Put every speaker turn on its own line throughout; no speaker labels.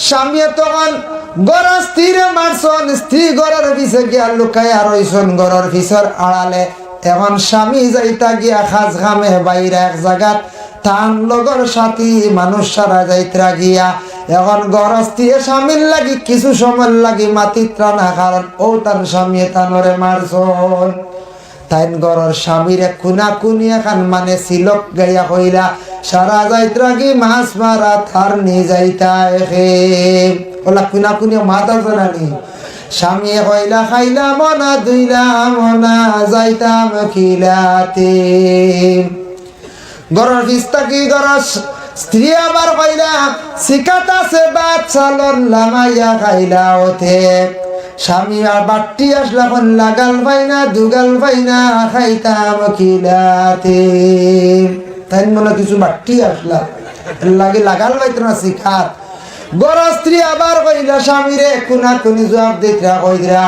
স্বামী তখন গড় স্ত্রীরে মারছন, স্ত্রী গড়ের পিছে গিয়া লুকাইয়া রইছন গড়ের পিছর আড়ালে। এখন স্বামী যাইতা গিয়া খাজ খামে বাইরে এক জায়গাত তান লগর সাথী মানুষ সারা যাইত্রা গিয়া এখন গরস্তি স্বামীর লাগি কিছু সময় লাগি মাতিত্রা না, কারণ ও তার স্বামী তানরে মারছন। তাই গরর স্বামীরে কুনা কুনি এখন মানে সিলক গাইয়া হইলা সারা যাইত্রা গি মাছ মারা তার নি যাইতা এখে ওলা কুনা কুনি মাতা জানি স্বামী হইলা খাইলা মনা দুইলা মনা যাইতাম খিলাতে। গরর ভিস্তা কি গরর স্ত্রী আবার কইলা শিকাতা সে বাচ্চা লামাইয়া খাইলা ওতে। স্বামী আর বাট্টি আসলা কোন লাগাল পাইনা দুগাল পাইনা খাইতাম খিলাতে। তাই মনে কিছু বাট্টি আসলা লাগে লাগাল পাইত না শিখাত। গরর স্ত্রী আবার কইলা স্বামীরে কুনা কুনি জবাব দিতরা কইরা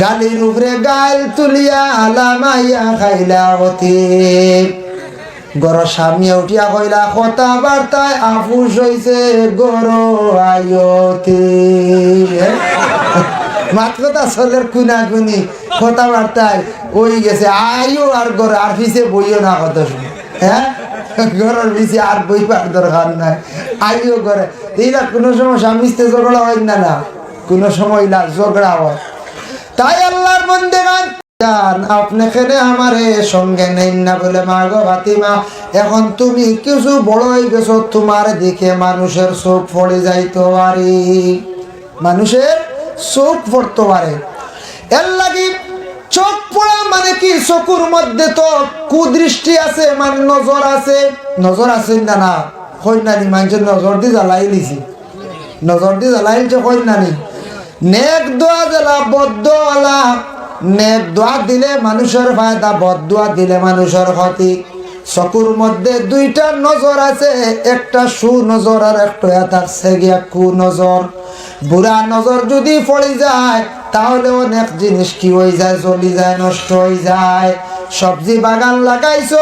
গালির উপরে গাল তুলিয়া লামাইয়া খাইলা ওতে। গর স্বামী উঠিয়া কইলা কথা বার্তায় আফুস হইছে গর আয়তে। মাত কথা চলের কুনা কুনি কথা বার্তায় ওই গেছে আয়ো আর গর আর পিছে বইও না কথা শুনে। হ্যাঁ ঘরের পিছে আর বইবার দরকার নাই, আইও করে। এইটা কোনো সময় স্বামী স্ত্রী ঝগড়া হয় না, না কোনো সময় ঝগড়া হয়। তাই আল্লাহর বন্দেগান আপনি কেনে আমারে সঙ্গে নেন না বলে মা গো ফাতিমা এখন তুমি কিছু বড় হয়ে গেছো, তোমার দিকে মানুষের চোখ পড়ে যাইতে পারে, মানুষের চোখ পড়তে পারে। এর লাগি চোখ পড়া মানে কি চকুর মধ্যে তো কুদৃষ্টি আছে, মানে নজর আছে। নজর আছে না না কই নানি মানুষের নজর দিয়ে জ্বালাই লিছি, নজর দিয়ে জ্বালাই লিছে কই নানি। নেক দোয়া জ্বালা বদ্ধ আলা, নেক দোয়া দিলে মানুষের ফায়দা, বদদোয়া দিলে মানুষের ক্ষতি। চকুর মধ্যে দুইটা নজর আছে, একটা সুনজর আর একটা থাকছে গিয়া কুনজর। বুড়া নজর যদি পড়ে যায় তাহলে অনেক জিনিস কি হয়ে যায়, জ্বলি যায়, নষ্ট হয়ে যায়। সবজি বাগান লাগাইছ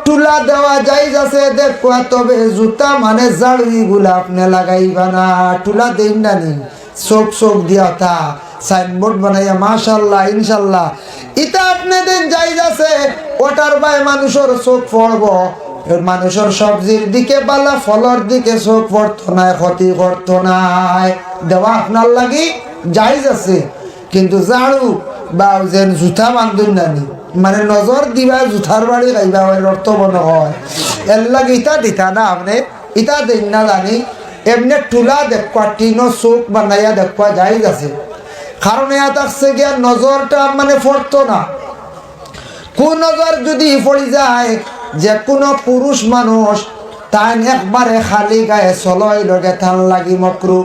টুলা দেওয়া যাই যাচ্ছে দেখবা, তবে জুতা মানে জাড়ুই গুলা আপনি লাগাইবা না, টুলা দেই না নি চোখ চোখ দিয়া তা সাইনবোর্ড বানাইয়া মাশাল্লাহ ইনশাল্লাহ ইটা আপনি দিন যাই যাচ্ছে ওটার বাই মানুষের চোখ পড়ব। মানুষের সবজির দিকে বালা ফলর দিকে চোখ পড়তো না, ক্ষতি করতো না, দেওয়া আপনার লাগি যাই যাচ্ছে। কিন্তু জাড়ু বা যেন জুতা বান্ধুন নানি মানে নজর দিবা জুতার বাড়ি খাইবা অর্থ মনে হয়। এর লাগে ইটা দিতা না আপনি ইটা দিন না জানি এমনি টুলা দেখবা টিনো চোখ বানাইয়া দেখবা যাই যাচ্ছে। কারণ এত আসছে গিয়া নজরটা মানে পড়তো না। কোন নজর যদি পড়ে যায় যে কোনো পুরুষ মানুষ তাই একবারে খালি গায়ে চলই লগে থান লাগি মকরু।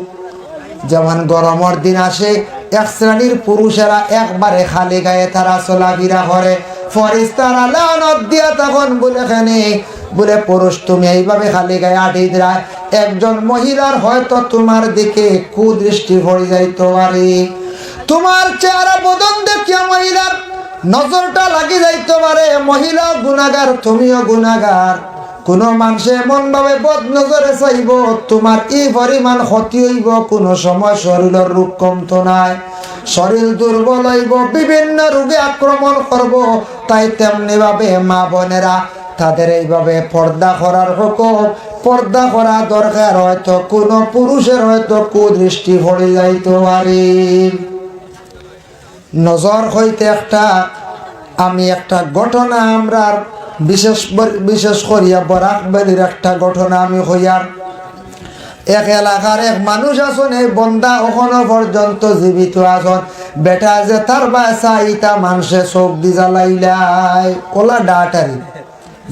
যেমন গরমের দিন আসে এক শ্রেণীর পুরুষেরা একবারে খালি গায়ে তারা চলাফেরা করে, ফরিস্তারা লানত দিয়া তখন বলে খানে বলে পুরুষ তুমি এইভাবে খালি গায়ে আটি দেয়, একজন মহিলার হয়তো তোমার দিকে কুদৃষ্টি পড়ে যাইতে পারে, তোমার চেহারা বদন দেখিয়া মহিলার নজরটা লাগি যাইতে পারে। মহিলা গুনাহগার তুমিও গুনাহগার। কোন মানুষে এমন ভাবে বদ নজরে চাইব তোমার এই পরিমাণ ক্ষতি হইব, কোন সময় শরীরের রোগ কমতো নাই, শরীর দুর্বল হইব, বিভিন্ন রোগে আক্রমণ করব। তাই তেমনি ভাবে মা বোনেরা তাদের এইভাবে পর্দা করার হুকুম, পর্দা করা দরকার। হয়তো কোন পুরুষের হয়তো কুদৃষ্টি পড়ে যাইতে পারে। নজর হইতে আমি একটা ঘটনা আমরা বিশেষ করিয়া বরাক বেলির একটা ঘটনা আমি হইয়ার। এক এলাকার এক মানুষ আছেন, এই বন্দা ওখানো পর্যন্ত জীবিত আছেন। বেটা যে তার বাসা ইটা মানুষে চোখ দি জ্বালাইলাই ওলা ডাটারি,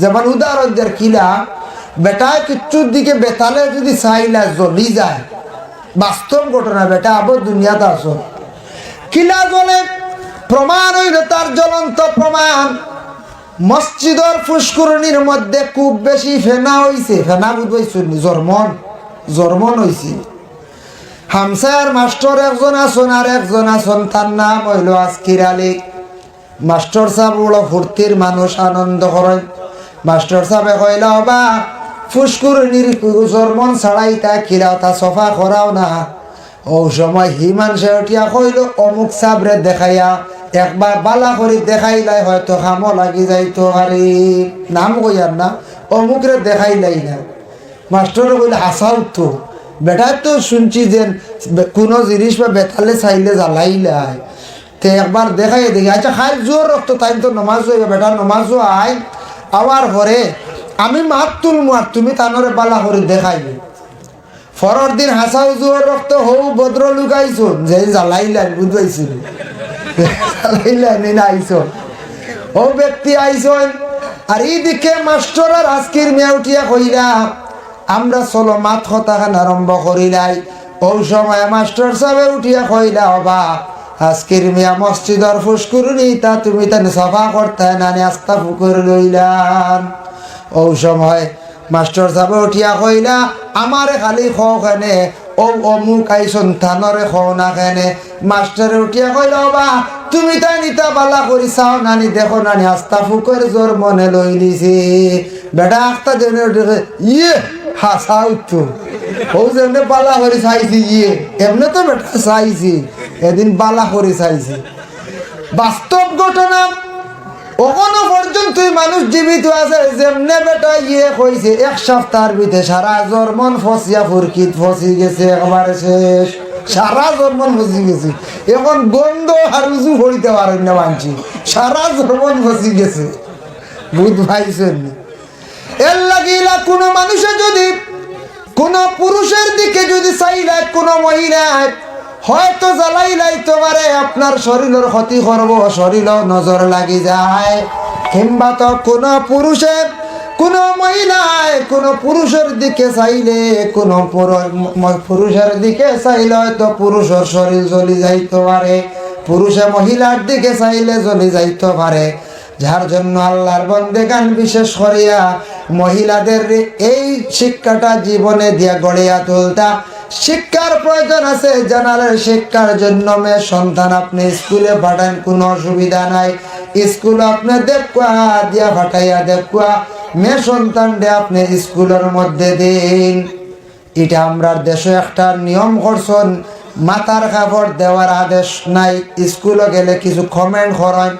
যেমন উদাহরণদের কিলা বেটায় কিচ্ছুর দিকে বেতালে যদি চাইলা জ্বলি যায়, বাস্তব ঘটনা। বেটা আবার দুনিয়াতে আছো কিলা জ্বলে প্রমাণ হইল, তার জ্বলন্ত প্রমাণ মসজিদের ফুসকুরনির মধ্যে খুব বেশি ফেনা হইছে। ফেনা বুঝবাইছি জর্মন হইছে। হামসায়ার মাস্টার একজন আসন আর একজন আসন, তার নাম হইল আজকির আলী। মাস্টার সাহেব বড় ফুর্তির মানুষ, আনন্দ করেন। মাস্টার সাহেব কইলা বা ফুসকুরনির জর্মন ছাড়াই তা খিলাও তা সফা করাও না। ও সময় হিমান সে উঠিয়া কইল অমুক সাবরে দেখাইয়া একবার বালা করে দেখাইলাই হয়তো খামো লাগি যাইতো। আরে নাম কইয়ার না, অমুকরে দেখাইলাই না। মাস্টার বলে হাসাও তো বেটা, তো শুনছি যে কোনো জিনিস বা বেতালে চাইলে জ্বালাইলাই, তে একবার দেখাই দেখি। আচ্ছা খাই জোর রক্ত তাই তো নমাজ হইবে বেটা, নমাজও আই আবার পরে আমি মাত তুলমু আর তুমি তানরে বালা করে দেখাইবে। পরের দিন হাসাও জোর রক্ত হৌ ভদ্র লুকাইছ যে জ্বালাইলাই বুঝাইছিল, জ্বালাইলাই না আইস ও ব্যক্তি আইসন। আর এই দিকে মাস্টার আর আজকের মেয়ে উঠিয়া কইলা আমরা চলো মাত হতাখান আরম্ভ করিলাই। ও সময় মাস্টার সাহেব উঠিয়া কইলা অবা আজকের মিয়া মসজিদর ফুসকুরনি তা তুমি তান সাফা করতে নানি আস্তা ফুকুর লইলাম। ও সময় মাস্টার সাহেব উঠিয়া কইলা আমারে খালি খানে ও অমুক আইসন থানরে খাও না খানে। মাস্টারে উঠিয়া কইলা অবা তুমি তাই নিতা বালা করি চাও নানি দেখো নানি আস্তা ফুকুর জোর মনে লই দিছি। বেটা আস্তা জেনে ইয়ে হাসাও তো ও যেমনি বালা করে চাইছি, ইয়ে এমনি তো বেটা চাইছি, এদিন বালা করে চাইছি। বাস্তব ঘটনা ওখানো পর্যন্ত মানুষ জীবিত আছে। যেমনে বেটা ইয়ে কইছে এক সপ্তাহের ভিতরে সারা জর্মন ফসিয়া ফুরকিত ফসি গেছে, একবারে শেষ, সারা জর্মন ফসি গেছে। এখন গন্ধ আর উজু হইতে পারেন না মানছি, সারা জর্মন ফসি গেছে। বুধ ভাইছেন এর লাগিলা কোনো মানুষের যদি কোন পুরুষের দিকে যদি চাইলাই কোন মহিলা হয়তো জ্বালাই লাইতে পারে, আপনার শরীরের ক্ষতি করবো, শরীর নজর লাগি যায়। কিংবা তো কোন পুরুষের কোন মহিলায় কোন পুরুষের দিকে চাইলে কোন পুরুষের দিকে চাইলে হয়তো পুরুষের শরীর জ্বলি যাইতে পারে, পুরুষে মহিলার দিকে চাইলে জ্বলি যাইতে পারে। যার জন্য আল্লাহর বন্দেগান বিশেষ করিয়া মহিলাদের এই শিক্ষাটা জীবনে দিয়া গড়িয়া তুলতা শিক্ষার প্রয়োজন আছে। জানালের শিক্ষার জন্য মেয়ে সন্তান আপনি স্কুলে পাঠান, কোনো অসুবিধা নাই। স্কুল আপনি দেখুয়া দিয়া পাঠাইয়া দেখুয়া মেয়ে সন্তান দে আপনি স্কুলের মধ্যে দিন। এটা আমরা দেশে একটা নিয়ম করছেন, মাথার কাপড় দেওয়ার আদেশ নাই। স্কুলে গেলে কিছু কমেন্ট করেন,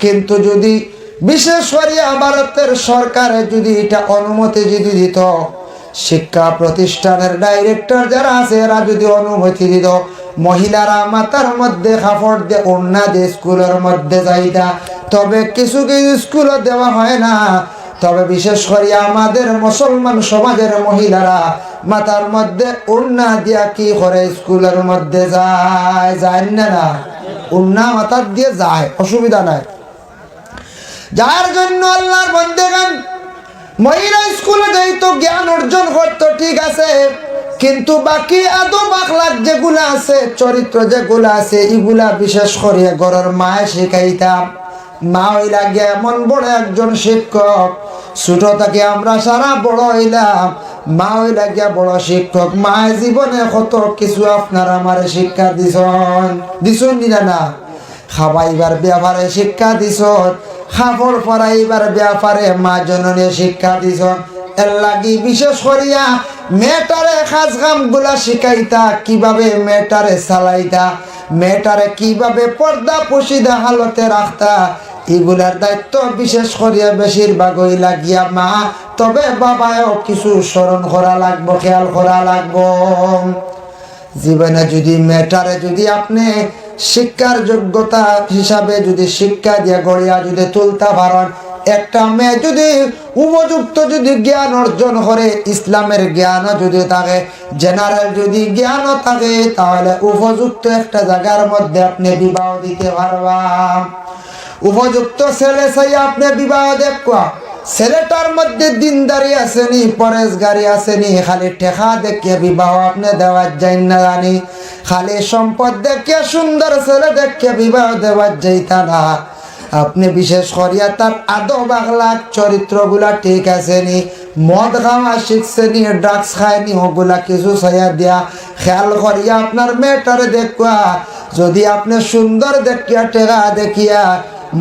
কিন্তু যদি বিশেষ করে ভারতের সরকারে যদি এটা অনুমতি যদি দিত, শিক্ষা প্রতিষ্ঠানের ডাইরেক্টর যারা আছে এরা যদি অনুমতি দিত, মহিলারা মাথার মধ্যে কাপড় দিয়ে ওড়না দিয়ে স্কুলের মধ্যে যাইতা। তবে কিছু কিছু স্কুলে দেওয়া হয় না। তবে বিশেষ করে আমাদের মুসলমান সমাজের মহিলারা মাথার মধ্যে ওড়না দিয়া কি করে স্কুলের মধ্যে যায়, যায় না? ওড়না মাথার দিয়ে যায়, অসুবিধা নাই। যার জন্য আল্লাহর বান্দাগণ মহিলা স্কুলে যাইতো, জ্ঞান অর্জন করতো, ঠিক আছে, কিন্তু বাকি আদব আখলাক যেগুলা আছে, চরিত্র যেগুলা আছে, এগুলা বিশেষ করে ঘরের মায়ে শিখাইতাম। মা হইলা গিয়া এমন বড় একজন শিক্ষক, ছোট থেকে আমরা সারা বড় হইলাম, মা হইলা গিয়া বড় শিক্ষক। মা জীবনে কত কিছু আপনার আমারে শিক্ষা দিছন না? খাবাইবার ব্যাপারে শিক্ষা দিছন, কাপড় পরাইবার ব্যাপারে মা জননী শিক্ষা দিছন। এর লাগি বিশেষ করিয়া মেয়েটারে কাজ কাম গুলা শিখাইতা, কিভাবে মেয়েটারে চালাইতা, মেয়েটারে কিভাবে পর্দা পুশিদা হালতে রাখতা, এগুলার দায়িত্ব বিশেষ করিয়া বেশিরভাগ হই লাগিয়া মা। তবে বাবাও কিছু স্মরণ করা লাগবো, খেয়াল করা লাগবো। জীবনে যদি মেয়েটারে যদি আপনি শিক্ষার যোগ্যতা হিসাবে যদি শিক্ষা দিয়ে গড়িয়া যদি তুলতে পারেন, একটা মেয়ে যদি উপযুক্ত যদি জ্ঞান অর্জন করে, ইসলামের জ্ঞানও যদি থাকে, জেনারেল যদি জ্ঞানও থাকে, তাহলে উপযুক্ত একটা জায়গার মধ্যে আপনি বিবাহ দিতে পারবেন। উপযুক্ত ছেলে চাই আপনি বিবাহ দেখবা, ছেলেটার মধ্যে দিনদারি আসেনি, পরেশগারি আসেনি, খালি টেকা দেখিয়ে বিবাহ আপনি দেওয়ার যাই না জানি, খালি সম্পদ দেখিয়ে সুন্দর ছেলে দেখিয়ে বিবাহ দেওয়ার যাইতা না। আপনি বিশেষ করিয়া তার আদব আখলাক চরিত্রগুলা ঠিক আসেনি, মদ খাওয়া শিখছেনি, ড্রাগস খায়নি, ওগুলা কিছু ছাইয়া দিয়া খেয়াল করিয়া আপনার মেয়েটারে দেখবা। যদি আপনি সুন্দর দেখিয়া টেকা দেখিয়া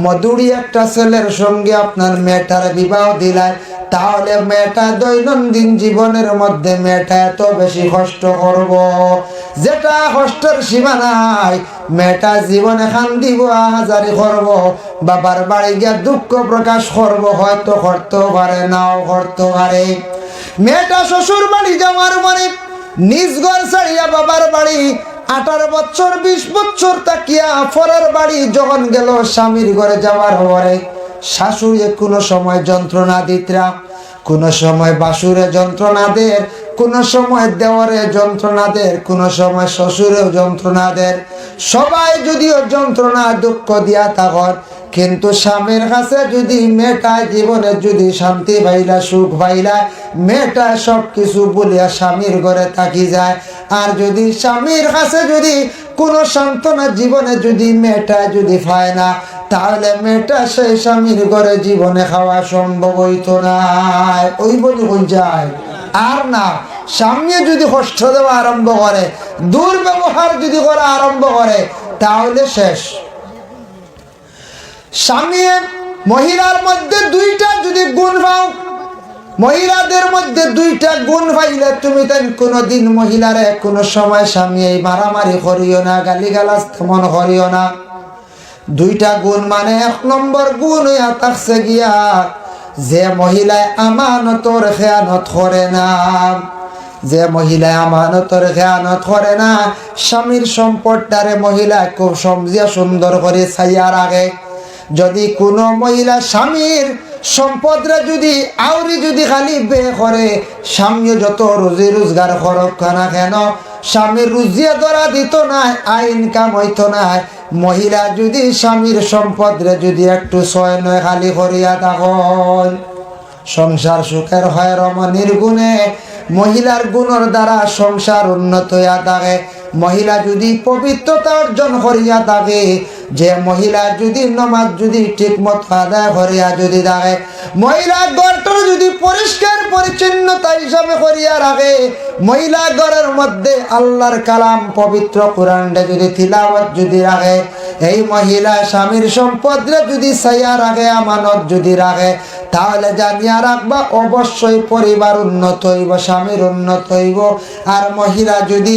মধুরী একটা ছেলের সঙ্গে আপনার মেয়েটার বিবাহ দিলেন, তাহলে মেয়েটা দৈনন্দিন জীবনের মধ্যে মেয়েটা এত বেশি কষ্ট করব, যেটা কষ্টের সীমা নাই। মেয়েটা জীবনে কান্দিব, আহাজারি করব, বাবার বাড়ি গিয়া দুঃখ প্রকাশ করব, হয়তো করতে পারে, নাও করতে পারে। মেয়েটা শ্বশুর বাড়ি যাওয়ার পরে নিজ ঘর ছাড়িয়া বাবার বাড়ি 18 বছর 20 বছর তাকিয়া পরের বাড়ি যখন গেল, স্বামীর ঘরে যাওয়ার পরে শাশুড়ি কোনো সময় যন্ত্রণা দিতরা, কোনো সময় বাসুরে যন্ত্রণা দের, কোনো সময় দেওয়ারে যন্ত্রণা দের, কোনো সময় শ্বশুরেও যন্ত্রণা দের। সবাই যদিও যন্ত্রণা দুঃখ দিয়া থাকত, কিন্তু স্বামীর কাছে যদি মেয়েটা জীবনে যদি শান্তি পাইলা, সুখ পাইলা, মেয়েটা সব কিছু বলিয়া স্বামীর ঘরে থাকি যায়। আর যদি স্বামীর কাছে যদি কোনো সান্ত্বনা জীবনে যদি মেয়েটা যদি পায় না, তাহলে মেয়েটা সেই স্বামীর ঘরে জীবনে খাওয়া সম্ভব হইতো না। ওই বলি হয়ে যায়। আর না, স্বামী যদি কষ্ট দেওয়া আরম্ভ করে, দুর্ব্যবহার যদি করা আরম্ভ করে, তাহলে শেষ। স্বামী মহিলার মধ্যে 2টা যদি গুণ পাও, মহিলাদের মধ্যে 2টা গুণ পাইলে তুমি তাই কোনোদিন মহিলারে কোনো সময় স্বামী এই মারামারি করিও না, গালিগালাজ তেমন করিও না। 2টা গুণ মানে 1 নম্বর গুণ হইয়া থাকছে গিয়া যে মহিলায় আমানতর খেয়ানত করে না। যে মহিলা আমানতর খেয়ানত করে না, স্বামীর সম্পদটারে মহিলা খুব সমঝিয়া সুন্দর করে ছাইয়া রাখে। যদি কোনো মহিলা স্বামীর সম্পদরা যদি আউরি যদি খালি বে করে, স্বামী যত রুজি রোজগার করুক না কেন, স্বামীর রুজিয়া ধরা দিত না, আইন কাম হইতো না। মহিলা যদি স্বামীর সম্পদরে যদি একটু ছয় নয় খালি করিয়া তখন সংসার সুখের হয় রমণীর গুণে। মহিলার গুণের দ্বারা সংসার উন্নত হইয়া থাকে। মহিলা যদি পবিত্রতা অর্জন করিয়া থাকে, যে মহিলা যদি নামাজ যদি ঠিক মতো আদায় করিয়া যদি থাকে, মহিলা ঘরটা যদি পরিষ্কার পরিচ্ছন্নতা হিসাবে করিয়া রাখে, মহিলা ঘরের মধ্যে আল্লাহর কালাম পবিত্র কোরআনটা যদি তিলাওয়াত যদি রাখে, এই মহিলা স্বামীর সম্পদরে যদি ছাইয়া রাখে, আমানত যদি রাখে, তাহলে জানিয়া রাখবা অবশ্যই পরিবার উন্নত হইব, স্বামীর উন্নত হইব। আর মহিলা যদি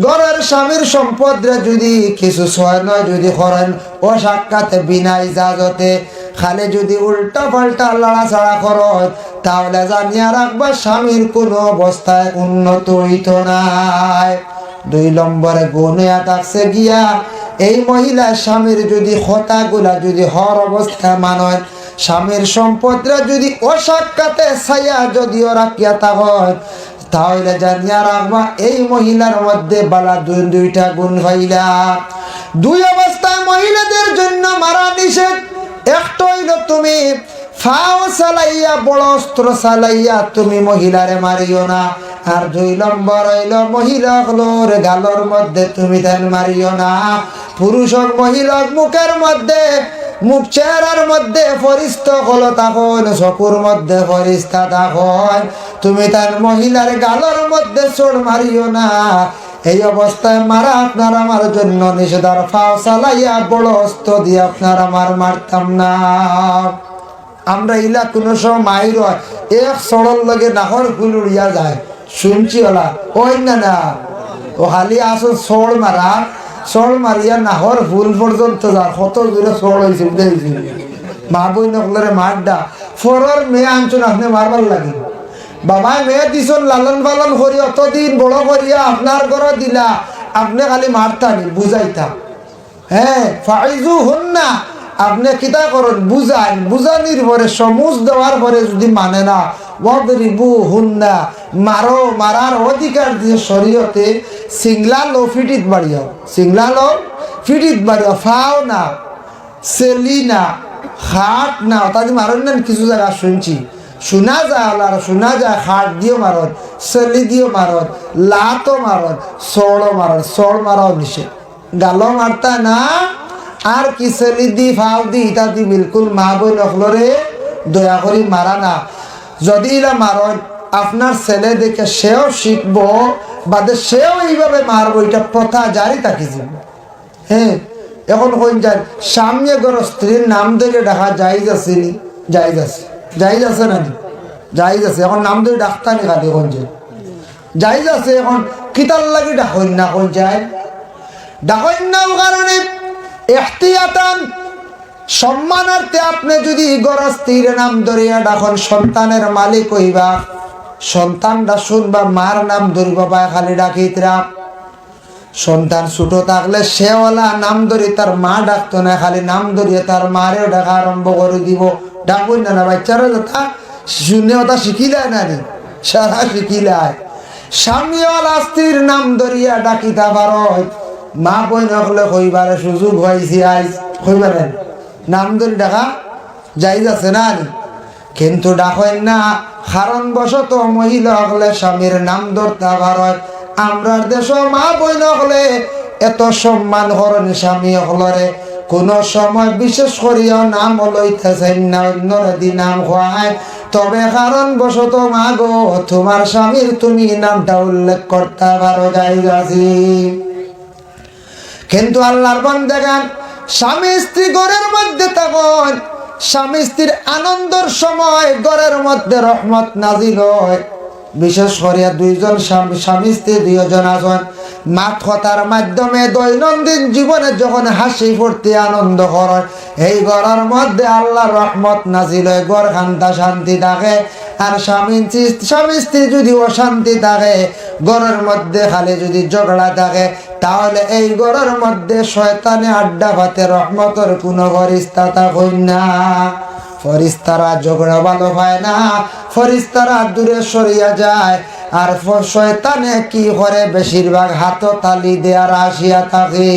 ঘরের স্বামীর সম্পদরে যদি কিছু ছয় নয় যদি করেন, ও সাক্ষাতে বিনা ইজাজতে খালি যদি উল্টা পাল্টা লড়াছাড়া করেন, তাহলে জানিয়া রাখবা স্বামীর কোনো অবস্থায় উন্নত হইত নাই। 2 নম্বরে গুণে থাকছে গিয়া এই মহিলা স্বামীর যদি কথাগুলা যদি হর অবস্থায় মানয়, স্বামীর সম্পদরা যদি অসাক্ষাতে ছায়া যদিও রাখিয়া থাকেন, তাহলে জানিয়া রাখবা এই মহিলার মধ্যে বালা 2টা গুণ পাইলা। 2 অবস্থায় মহিলাদের জন্য মারা নিষেধ। একটা হইল তুমি ফাও চালাইয়া, বড় অস্ত্র চালাইয়া তুমি মহিলারে মারিও না। আর 2 নম্বর হইল মহিলা হলোর গালর মধ্যে তুমি তাই মারিও না। পুরুষ হোক মহিলা মুখের মধ্যে, মুখ চেহারার মধ্যে ফরিস্ত হলো তখন, চকুর মধ্যে ফরিস্তা তখন, তুমি তার মহিলার গালর মধ্যে চোর মারিও না। এই অবস্থায় মারা আপনার আমার জন্য নিষেধ। আর ফাও চালাইয়া বড় অস্ত্র দিয়ে আপনার আমার মারতাম না। আমরা ইলা কোনো সময় মাইর এক সড়ল লগে নাহর ফুল উড়িয়া যায়, শুনছি ওলা ওই না না, ও খালি আসো সড় মারা, সড় মারিয়া নাহর ফুল পর্যন্ত যার কত দূরে সড় হয়েছে বুঝেছি। মা বই নকলরে মারডা ফরর মেয়ে আনছুন আপনি মারবার লাগে। বাবা মেয়ে দিছন লালন পালন করি অতদিন বড় করিয়া আপনার ঘরে দিলা, আপনি খালি মারতানি বুঝাইতা। হ্যাঁ ফাইজু হন না, আপনি কিতা করেন বুঝান, বুঝানির পরে সমুজ দেওয়ার পরে যদি মানে না, ওয়াদরিবু হুন্না, মারো, মারার অধিকার দিয়ে শরীয়তে সিংলা লো ফিটিত বাড়িও, সিংলা লো ফিটিত বাড়িও, ফাও না, সেলি না, হাট না, তাদের মারেন না কিছু জায়গা শুনছি, শোনা যায় আল্লাহ, শোনা যায় হাট দিও মারত, সেলি দিও মারত, লাতো মারত, সড়ো মারত, সড় মারাও নিষেধ। গালো মারতা না, আর কি সেলি দি ফাও দি ইত্যাদি বিলকুল মা বই নকলরে দয়া করি মারা না। যদি এরা মারত আপনার ছেলে দেখে সেও শিখবো, বাদে সেও এইভাবে মারবো, এটা প্রথা জারি থাকি যাব। হ্যাঁ এখন কোন যায় সামনে গড় স্ত্রীর নাম ধরে ডাকা যাইজ আছে নি? যাইজ আছে, যাইজ আছে না? জায়েজ আছে এখন নাম ধরে ডাক্তারি খালি কোন যে জায়েজ আছে এখন কিতার লাগি ডাকইন না কোন যায় ডাকইন না কারণে ইহতিয়াতান সম্মানার্থে আপনি যদি গরস্তির নাম ধরিয়া ডাকন সন্তানের মালিক হইবা সন্তানটা শুনবা মার নাম ধরিবা বা খালি ডাকিতরা সন্তান ছোট থাকলে সেওয়ালা নাম ধরি তার মা ডাকতো না খালি নাম ধরিয়ে তার মারেও ডাকা আরম্ভ করে দিব ডাকুন না বাচ্চারা যথা শূন্য ওটা শিখিলায় না রে সারা শিখিলায় স্বামীওয়ালা স্ত্রীর নাম ধরিয়া ডাকিতা পারো মা বই নকলে কইবারে সুযোগ হয়েছে আইস কইবারেন নাম ধরি ডাকা যাই যাচ্ছে না কিন্তু ডাকেন না কারণ বশত মহিলা হলে স্বামীর নাম ধরতে পারো আমরার দেশ মা বই নকলে এত সম্মান করেন স্বামী হলরে কোন সময় বিশেষ করিয়া নাম লইতেছেন না অন্য নদী নাম খোয়ায় তবে কারণ বশত মা গো তোমার স্বামীর তুমি নামটা উল্লেখ করতে পারো যাইগাছি কিন্তু আল্লাহর বান্দাগান স্বামী স্ত্রী ঘরের মধ্যে তখন স্বামী স্ত্রীর আনন্দের সময় ঘরের মধ্যে রহমত নাজিল হয় বিশেষ করিয়া দুইজন স্বামী স্ত্রী দুইজন আছেন মাত কথার মাধ্যমে দৈনন্দিন জীবনে যখন হাসি ফুর্তি আনন্দ করে এই ঘরের মধ্যে আল্লাহর রহমত নাজিল হয় ঘর খান্তা শান্তি থাকে আর স্বামী স্ত্রী যদি অশান্তি থাকে ঘরের মধ্যে খালি যদি ঝগড়া থাকে তাহলে এই ঘরের মধ্যে শয়তানে আড্ডা ভাতে রহমতের কোনো ফরিস্তা থাকই না ফরিস্তারা ঝগড়া ভালো পায় না ফরিস্তারা দূরে সরিয়া যায় আর শয়তানে কি করে বেশিরভাগ হাত তালি দেয়ার আসিয়া থাকে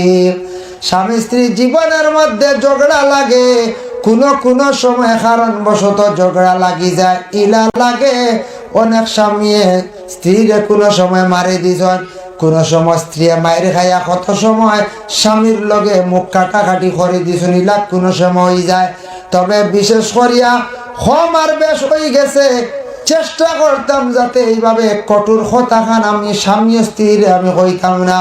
স্বামী স্ত্রী জীবনের মধ্যে ঝগড়া লাগে কোন সময় কারণ বশত ঝগড়া লাগি যায় ইলা লাগে অনেক স্বামী স্ত্রীরে কোনো সময় মারি দিছেন কোন সময় স্ত্রী মায়ের খাইয়া কত সময় স্বামীর লগে মুখ কাটাকাটি করে দিছেন ইলা কোন সময় হয়ে যায় তবে বিশেষ করিয়া কম আর বেশ হয়ে গেছে চেষ্টা করতাম যাতে এইভাবে কঠোর কথা খান আমি স্বামী স্ত্রীর আমি হইতাম না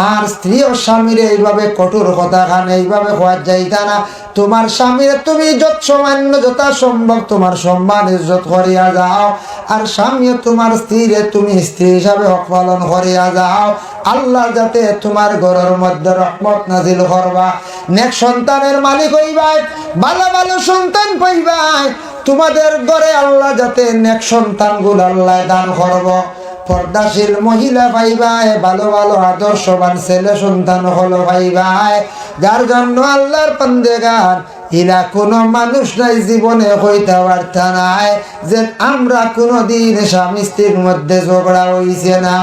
আর স্ত্রী ও স্বামীর এইভাবে কঠোর কথা খান এইভাবে হওয়া যাইতা না তোমার স্বামীর তুমি যত সামান্য যথা সম্ভব তোমার সম্মান ইজ্জত করিয়া যাও আর স্বামী তোমার স্ত্রীরে তুমি স্ত্রী হিসাবে হক পালন করিয়া যাও আল্লাহ যাতে তোমার ঘরের মধ্যে রহমত নাজিল করবা নেক সন্তানের মালিক হইবাই ভালো ভালো সন্তান পাইবাই তোমাদের ঘরে আল্লাহ যাতে নেক সন্তান গুলো আল্লাহ দান করব পর্দাশীল মহিলা পাইবাই ভালো ভালো আদর্শবান ছেলে সন্তান হলো পাইবাই যার জন্য আল্লাহর বান্দাগান ইলা কোনো মানুষ নাই জীবনে হইতে পারতা নাই যে আমরা কোনোদিন স্বামী স্ত্রীর মধ্যে ঝগড়া হইছে না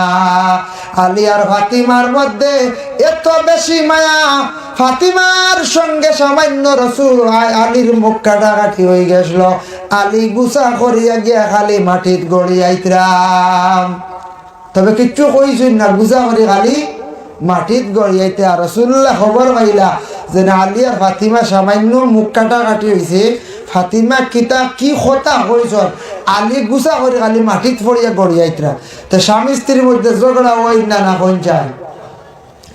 আলী আর ফাতিমার মধ্যে এত বেশি মায়া ফাতিমার সঙ্গে সামান্য রসুল আলীর মুখ কাটাকাটি হয়ে গেছিল আলী গুছা করিয়া গিয়া খালি মাটিত গড়িয়াইতরাম তবে কিচ্ছু কইছুন না গুছা করি খালি মাটিত গড়িয়াইতে আর রসুল্লাহ খবর পাইলা যে আলী আর ফাতিমা সামান্য মুখ কাটাকাটি হয়েছে ফাতিমা কিতা কি কথা কইছ আলী গুছা করে খালি মাটিত পড়িয়া গড়িয়াইতরা তো স্বামী স্ত্রীর মধ্যে ঝগড়া ওই না না কোন চায়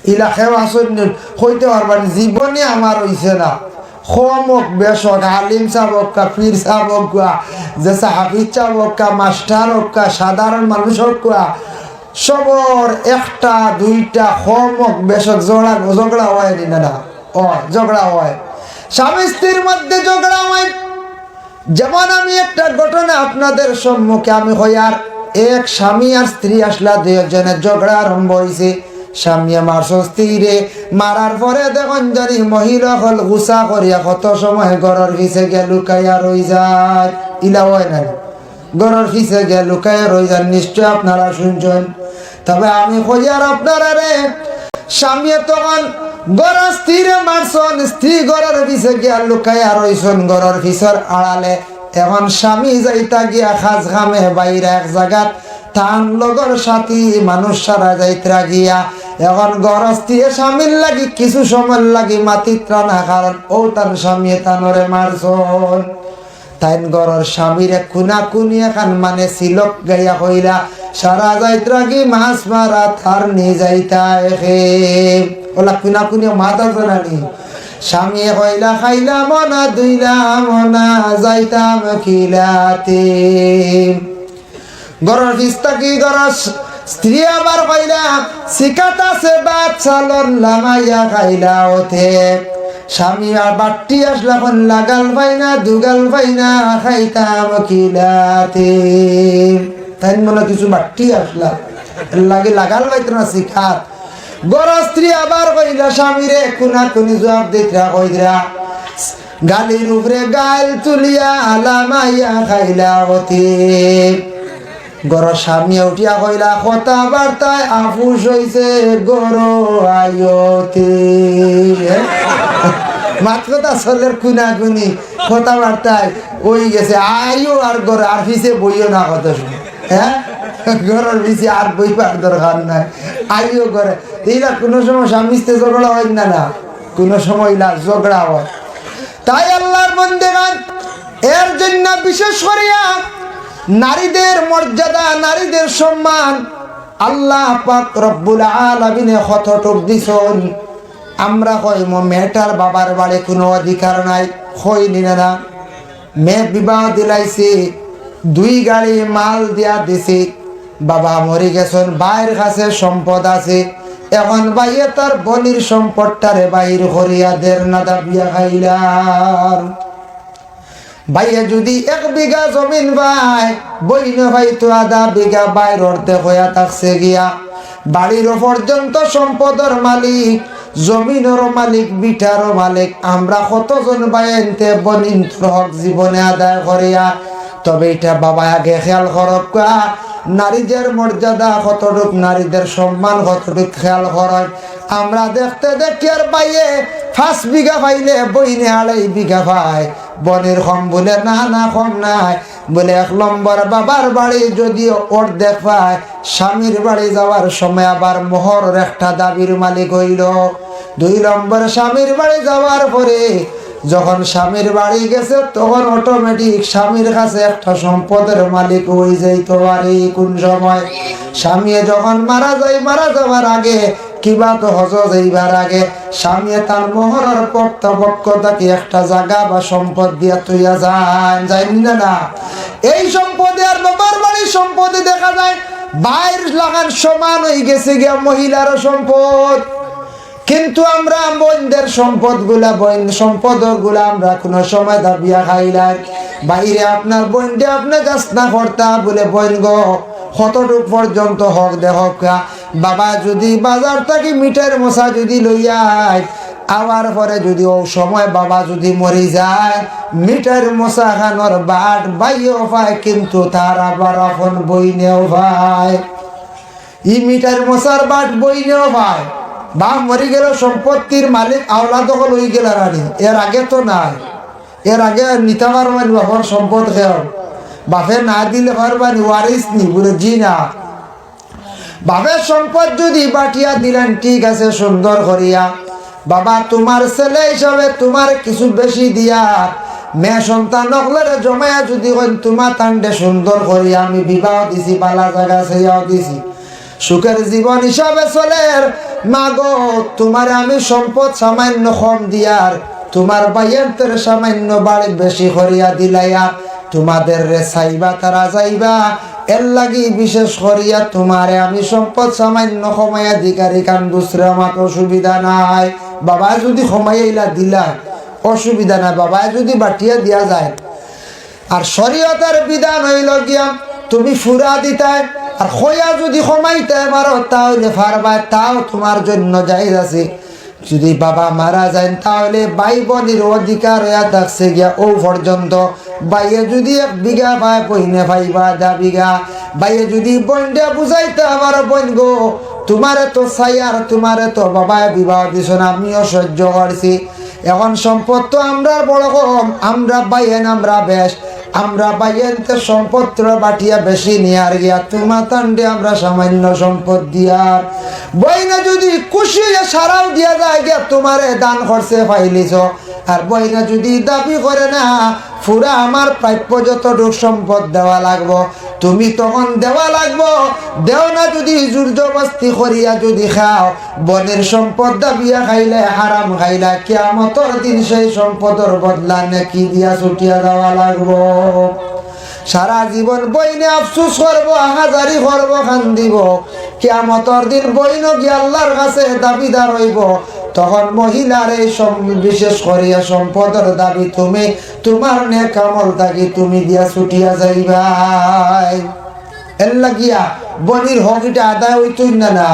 ইলা খেও আসন হইতে পারবেন জীবনে আমার হইছে না খমক বেশক আলিম সাবকা পীর সাবকা যে সাহাবিজ সাবকা মাস্টার হোকা সাধারণ মানুষ হোকা সবর একটা দুইটা খমক বেশক ঝগড়া হয় না ঝগড়া হয় স্বামী স্ত্রীর মধ্যে ঝগড়া হয় যেমন আমি একটা ঘটনা আপনাদের সম্মুখে আমি হইয়ার এক স্বামী আর স্ত্রী আসলা দুজনের ঝগড়া আরম্ভ হয়েছে স্বামী মারছ স্ত্রীরে মারার পরে দেখুন জানি মহিলা হল গুছা করিয়া কত সময় ঘরের পিছে গিয়ে লুকাইয়া রই যায় ইলা হয় না ঘরের পিছে গিয়ে লুকাইয়া রই যান নিশ্চয় আপনারা শুনছেন তবে আমি হইয়ার আপনারা রে স্বামী তখন ঘরের স্ত্রীরে মারছন স্ত্রী ঘরের পিছে গিয়া লুকাইয়া রইছন ঘরের পিছর আড়ালে এখন স্বামী যাইতা গিয়া খাজ খামে বাইরে এক জায়গাত তান লগর সাথী মানুষ সারা যাইতরা গিয়া এখন গরস্তিয়ে স্বামীর লাগি কিছু সময় লাগি মাতিত্রা না কারণ ও তার স্বামী তানরে মারছন তাই গরর স্বামীরে খুনা খুনি এখন মানে সিলক গাইয়া হইলা সারা যাইতরা গি মাছ মারা থার নিয়ে যাইতা এখে ওলা খুনা খুনি মাথা জানানি স্বামী কইলা খাইলাম না দুইলাম না যাইতাম খিলাতে গরর ফিস্তা কি গরর স্ত্রী আবার কইলা শিকাতাছে বাচ্চা লামাইয়া খাইলা ওঠে স্বামী আর বাট্টি আসলা কোন লাগাল পাইনা দুগাল পাইনা খাইতাম খিলাতে তাই মনে কিছু বাট্টি আসলা লাগে লাগাল পাইতো না শিখাত গর স্ত্রী আবার কইলা স্বামীরে কোনা কোনি জবাব দিতরা কইরা গালির উপরে গাল তুলিয়া লামাইয়া খাইলা ওঠে গর স্বামী উঠিয়া কইলা কথা বার্তায় আফুস হইছে গর আয়তে মাত্র তা চলের কুনা কুনি কথা বার্তায় ওই গেছে আয়ো আর গর আর পিছে বইও না কথা শুনে হ্যাঁ ঘরের পিছে আর বইবার দরকার নাই আইও করে এইটা কোনো সময় স্বামী স্ত্রী ঝগড়া হয় না না কোনো সময় ঝগড়া হয় তাই আল্লাহর বন্দেগান এর জন্য বিশেষ করিয়া নারীদের মর্যাদা নারীদের সম্মান আল্লাহ পাক রব্বুল আলামিন কতটুক দিছেন আমরা কইম মেয়েটার বাবার বাড়ি কোনো অধিকার নাই কইনি না মেয়ে বিবাহ দিলাইছে 2 গাড়ি মাল দিয়া দিছে বাবা মরে গেছেন ভাইয়ের কাছে সম্পদ আছে এখন ভাইয়ে তার বলির সম্পদটারে বাইর করিয়া দের না দাবিয়া খাইলার ভাইয়ে যদি 1 বিঘা জমিন ভাই বইন ভাই তো আধা বিঘা বাইর অর্ধেক হইয়া থাকছে গিয়া বাড়ির পর্যন্ত সম্পদের মালিক জমিনের মালিক বিটার মালিক আমরা কতজন ভাইয়েনতে বনিন হক জীবনে আদায় করিয়া তবে এটা বাবা আগে খেয়াল করব নারীদের মর্যাদা কতটুক নারীদের সম্মান কতটুক খেয়াল করেন আমরা দেখতে দেখি আর বাইয়ে 5 বিঘা পাইলে বইনে 2.5 বিঘা পায় বনের কম বলে না না কম নাই বলে 1 নম্বর বাবার বাড়ি যদিও অর্ধেক পায় স্বামীর বাড়ি যাওয়ার সময় আবার মোহরের একটা দাবির মালিক হইল 2 নম্বর স্বামীর বাড়ি যাওয়ার পরে যখন স্বামীর বাড়ি গেছে তখন অটোমেটিক স্বামীর কাছে একটা সম্পদের মালিক হয়ে যাইতে পারে কোন সময় স্বামী যখন মারা যাওয়ার আগে কিবা তো হজ যাইবার আগে স্বামী তার মোহরের পক্ষতাকে একটা জায়গা বা সম্পদ দিয়া তৈয়া যায়নি না এই সম্পদে আর বাবার বাড়ির সম্পদে দেখা যায় বাইর লাগান সমান হয়ে গেছে গিয়া মহিলার সম্পদ কিন্তু আমরা বোনদের সম্পদগুলা সম্পদগুলা আমরা কোনো সময় দাবিয়া খাইলাই বাইরে আপনার বোনটা আপনি কাজ না করতা বলে বোন গো কতটুক পর্যন্ত হক দেহক বাবা যদি বাজার থেকে মিঠাইয়ের মশা যদি লইয়াই আবার পরে যদি ও সময় বাবা যদি মরে যায় মিঠাইয়ের মশা খানোর বাট বাইও পায় কিন্তু তার আবার আপন বইনেও পায় মিঠাইয়ের মশার বাট বইনেও পায় বা মরে গেল সম্পত্তির মালিক আওলা দখল হয়ে গেল রানী এর আগে তো নাই এর আগে নিতে পারবেন বাবার সম্পদ খেয়ে বাপে না দিলে পারবানি ওয়ারিস নি বলে জি না বাপের সম্পদ যদি বাটিয়া দিলেন ঠিক আছে সুন্দর করিয়া বাবা তোমার ছেলে হিসাবে তোমার কিছু বেশি দিয়া মেয়ে সন্তান নকলের জমায়া যদি তোমার তান্ডে সুন্দর করিয়া আমি বিবাহ দিছি পালা জায়গা সেয়াও দিছি সুখের জীবন হিসাবে চলের মাগো তোমার আমি সম্পদ সামান্য কম দিয়ার তোমার বাইয়ের সামান্য বাড়ি বেশি করিয়া দিলাইয়া তোমাদের রে চাইবা তারা যাইবা এর লাগি বিশেষ করিয়া তোমারে আমি সম্পদ সামান্য কমাইয়া দিকারি কান দুসরা মাত অসুবিধা নাই বাবা যদি কমাইলা দিলা অসুবিধা নাই বাবা যদি বাটিয়া দিয়া যায় আর শরীয়তের বিধান হইল গিয়া তুমি ফুরা দিতাই আর খয়া যদি কমাইতে পারো তাহলে পারবা তাও তোমার জন্য জায়েজ আছে যদি বাবা মারা যায় তাহলে ভাই বোনের অধিকার হইয়া থাকছে গিয়া ও পর্যন্ত বাইয়ে যদি 1 বিঘা পায় বইনে পাইবা 2 বিঘা বাইয়ে যদি বইনটা বুঝাইতে আবার বইন গো তোমারে তো চাই আর তোমারে তো বাবা বিবাহ দিছ না আমিও সহ্য করছি এখন সম্পদ তো আমরা বড় কম আমরা বাইয়েন আমরা বেশ আমরা বাইয়েনতে সম্পত্র বাটিয়া বেশি নিয়ার গিয়া তোমার তান্ডে আমরা সামান্য সম্পদ দিয়ার বইনে যদি খুশি সারাও দিয়া যায় গিয়া তোমারে দান খরচে পাইলিছ আর বইনা যদি দাবি করে না পুরা আমার প্রাপ্য যতটুক সম্পদ দেওয়া লাগবো, তুমি তখন দেওয়া লাগবো। দেও না যদি জোর জবরদস্তি করিয়া যদি খাও, বনের সম্পদ দাবিয়া খাইলে হারাম খাইলা, কিয়ামতের দিন সেই সম্পদের বদলা নেকি দিয়া ছুটিয়া দেওয়া লাগবো। সারা জীবন বইনে আফসোস করবো, হাজারি করবো, কান্দিব। কিয়ামতের দিন বইন গিয়ে আল্লাহর কাছে দাবিদার হইব। তখন মহিলার এই বিশেষ করিয়া সম্পদের দাবি তুমি তোমার নেক আমল থাকি তুমি দিয়া ছুটিয়া যাইবাই। এর লাগিয়া বনির হক এটা আদায় হইতই না।